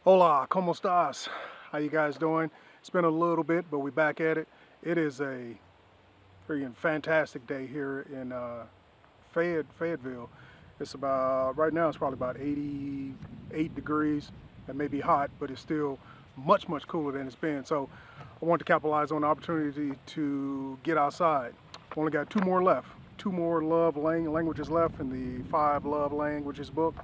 Hola, ¿cómo estás? How you guys doing? It's been a little bit, but we're back at it. It is a freaking fantastic day here in Fayetteville. It's about, right now it's probably about 88 degrees. It may be hot, but it's still much, much cooler than it's been. So I want to capitalize on the opportunity to get outside. Only got two more left. Two more languages left in the Five Love Languages book.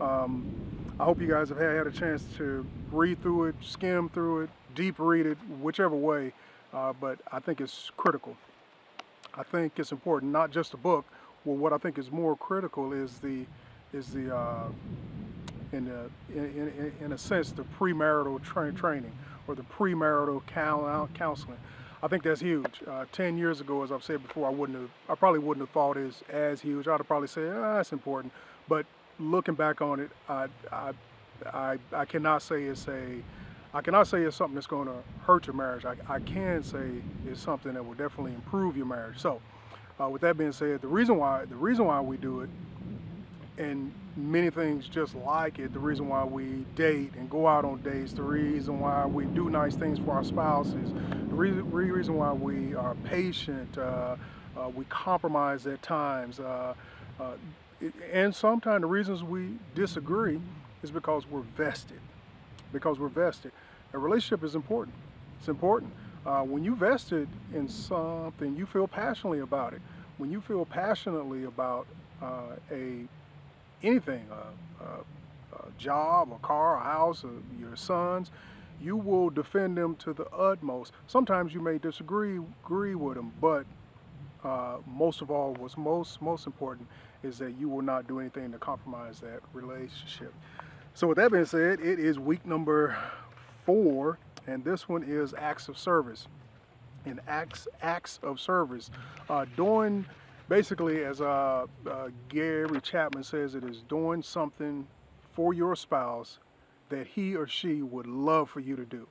Um, I hope you guys have had a chance to read through it, skim through it, deep read it, whichever way. But I think it's critical. I think it's important, not just a book. Well, what I think is more critical is the in a sense the premarital training or the premarital counseling. I think that's huge. 10 years ago, as I've said before, I probably wouldn't have thought it as huge. I'd have probably said, that's important. But looking back on it, I cannot say I cannot say it's something that's going to hurt your marriage. I can say it's something that will definitely improve your marriage. So, with that being said, the reason why we do it, and many things just like it, the reason why we date and go out on dates, the reason why we do nice things for our spouses, the reason why we are patient, we compromise at times, uh, and sometimes the reasons we disagree is because we're vested. Because we're vested. A relationship is important. It's important. When you vested in something, you feel passionately about it. When you feel passionately about a anything, a job, a car, a house, your sons, you will defend them to the utmost. Sometimes you may agree with them, but most of all, what's most important is that you will not do anything to compromise that relationship. So with that being said, it is week number 4, and this one is acts of service. And acts of service, doing basically, as Gary Chapman says, it is doing something for your spouse that he or she would love for you to do.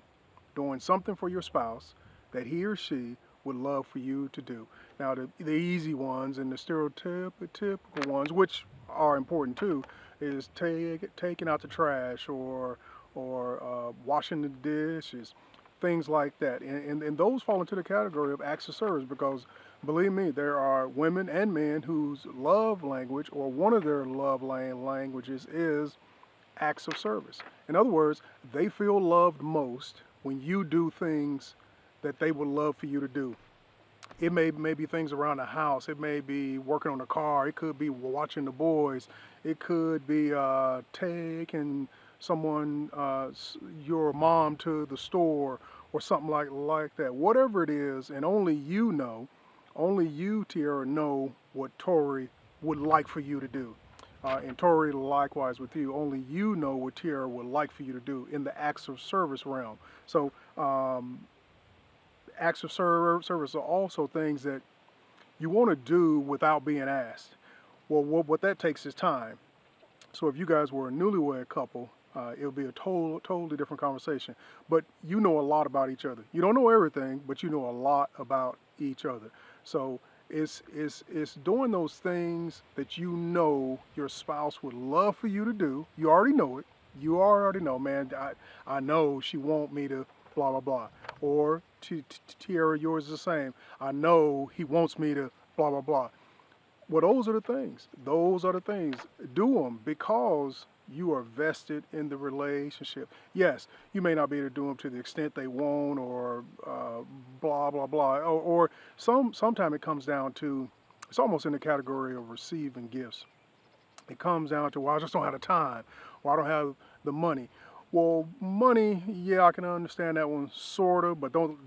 Doing something for your spouse that he or she would love for you to do. Now, the easy ones and the stereotypical ones, which are important too, is taking out the trash or washing the dishes, things like that. And those fall into the category of acts of service because, believe me, there are women and men whose love language or one of their love languages is acts of service. In other words, they feel loved most when you do things that they would love for you to do. It may be things around the house. It may be working on the car. It could be watching the boys. It could be taking someone, your mom, to the store or something like that. Whatever it is, and only you, Tierra, know what Tori would like for you to do. And Tori, likewise with you, only you know what Tierra would like for you to do in the acts of service realm. So, acts of service are also things that you want to do without being asked. Well, what that takes is time. So if you guys were a newlywed couple, it'll be a totally different conversation. But you know a lot about each other. You don't know everything, but you know a lot about each other. So it's doing those things that you know your spouse would love for you to do. You already know it. You already know, man. I know she want me to blah blah blah. Or Tierra, yours is the same. I know he wants me to blah blah blah. Well, those are the things. Those are the things. Do them because you are vested in the relationship. Yes, you may not be able to do them to the extent they want, or blah blah blah, or sometimes it comes down to, it's almost in the category of receiving gifts. It comes down to, well, I just don't have the time, or I don't have the money. Well, money, yeah, I can understand that one sorta, but don't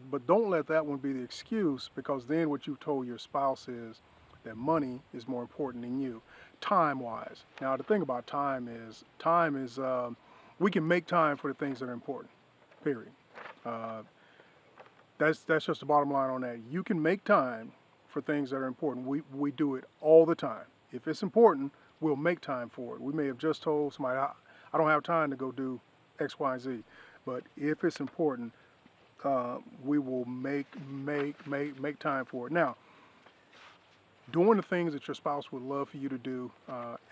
let that one be the excuse, because then what you told your spouse is that money is more important than you, time-wise. Now, the thing about time is we can make time for the things that are important. Period. Uh, that's just the bottom line on that. You can make time for things that are important. We do it all the time. If it's important, we'll make time for it. We may have just told somebody, I don't have time to go do X, Y, and Z. But if it's important, we will make time for it. Now, doing the things that your spouse would love for you to do,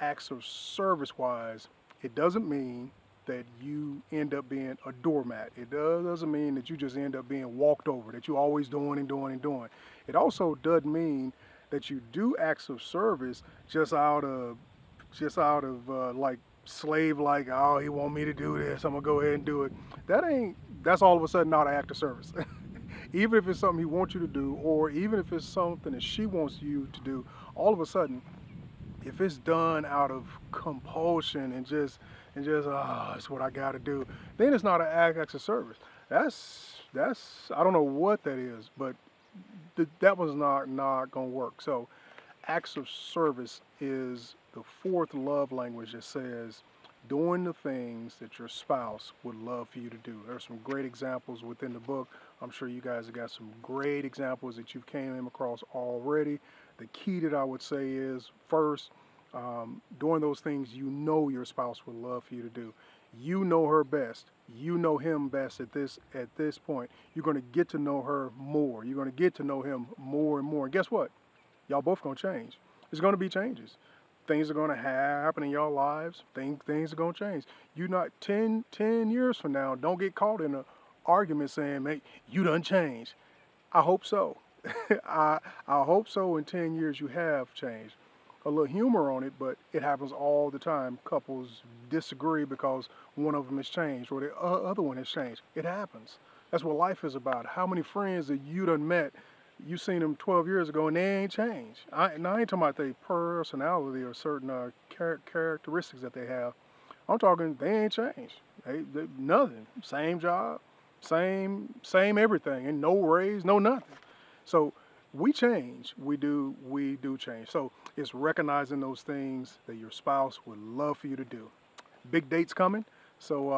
acts of service wise, it doesn't mean that you end up being a doormat. It doesn't mean that you just end up being walked over, that you're always doing and doing and doing. It also doesn't mean that you do acts of service just out of like slave like, oh, he want me to do this, I'm gonna go ahead and do it. That's all of a sudden not an act of service. Even if it's something he wants you to do, or even if it's something that she wants you to do, all of a sudden, if it's done out of compulsion and just it's what I got to do, then it's not an act of service. That's I don't know what that is, but that was not gonna work. So acts of service is the fourth love language that says doing the things that your spouse would love for you to do. There's some great examples within the book. I'm sure you guys have got some great examples that you've came across already. The key that I would say is first, doing those things you know your spouse would love for you to do. You know her best. You know him best at this point. You're going to get to know her more. You're going to get to know him more and more. And guess what? Y'all both going to change. There's going to be changes. Things are going to happen in your lives. Things are going to change. You're not 10 years from now, don't get caught in an argument saying, "Mate, you done changed." I hope so. I hope so in 10 years you have changed. A little humor on it, but it happens all the time. Couples disagree because one of them has changed or the other one has changed. It happens. That's what life is about. How many friends that you done met, you seen them 12 years ago and they ain't changed. Now I ain't talking about their personality or certain characteristics that they have. I'm talking they ain't changed. They nothing. Same job, same everything, and no raise, no nothing. So we change. We do change. So it's recognizing those things that your spouse would love for you to do. Big dates coming. So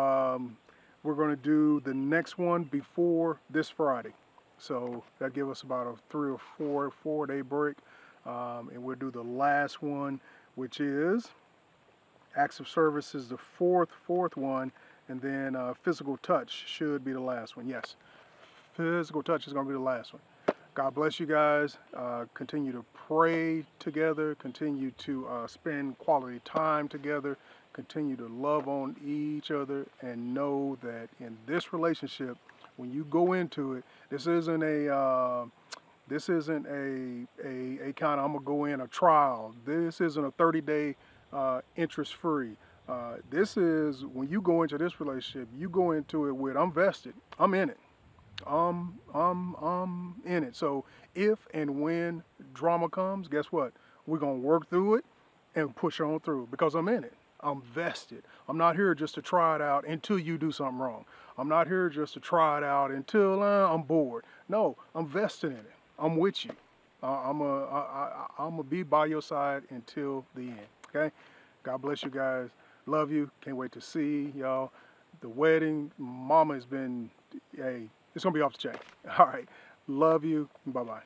we're going to do the next one before this Friday. So that give us about a 3 or 4 day break. And we'll do the last one, which is acts of service is the fourth one. And then physical touch should be the last one. Yes, physical touch is going to be the last one. God bless you guys. Continue to pray together. Continue to spend quality time together. Continue to love on each other and know that in this relationship, when you go into it, this isn't a kind of I'm gonna go in a trial. This isn't a 30-day interest free. This is when you go into this relationship, you go into it with I'm vested. I'm in it. I'm in it. So if and when drama comes, guess what? We're gonna work through it and push on through because I'm in it. I'm vested. I'm not here just to try it out until you do something wrong. I'm not here just to try it out until I'm bored. No, I'm vested in it. I'm with you. I'm gonna be by your side until the end. Okay? God bless you guys. Love you. Can't wait to see y'all. The wedding, Mama has been, hey, it's gonna be off the chain. All right. Love you. Bye-bye.